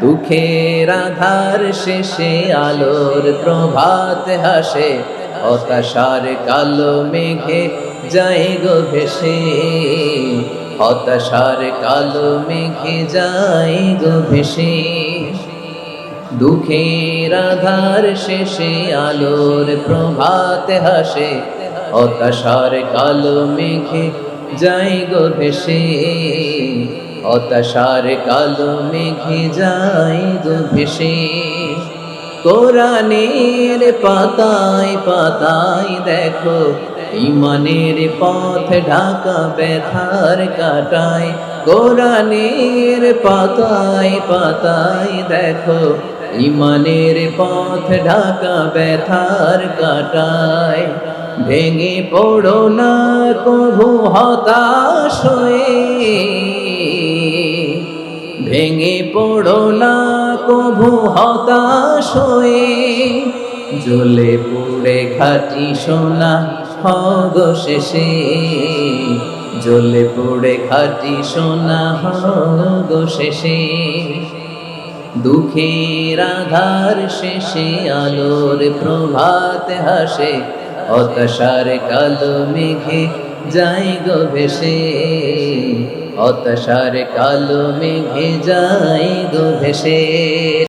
দুঃখের আধার শেষে আলোর প্রভাত হাসে, হতাশার কালো মেঘে যায় গো ভেসে, হতাশার কালো মেঘে যায় গো ভেসে। দুঃখের আধার শেষে আলোর প্রভাত হাসে, হতাশার কালো মেঘে যায় গো ভেসে, হতাশার কালো মেঘে যায় গো ভেসে। কোরআনের পাতায় পাতায় দেখো ঈমানের পথ ঢাকা ব্যথার কাটায়, কোরআনের পাতায় পাতায় দেখো ঈমানের পথ ঢাকা ব্যথার কাটায়। ভেঙে পড়ো না কভু হতাশ হয়ে, ভেঙে পড়ো না কভু হতাশ হয়ে, জ্বলে পুড়ে খাঁটি সোনা হগো শেষে, জ্বলে পুড়ে খাঁটি সোনা হগো শেষে। দুঃখের আধার শেষে আলোর প্রভাত হাসে, হতাশার কালো মেঘে যায় গো ভেসে, হতাশার কালো মেঘে যায় গো ভেসে।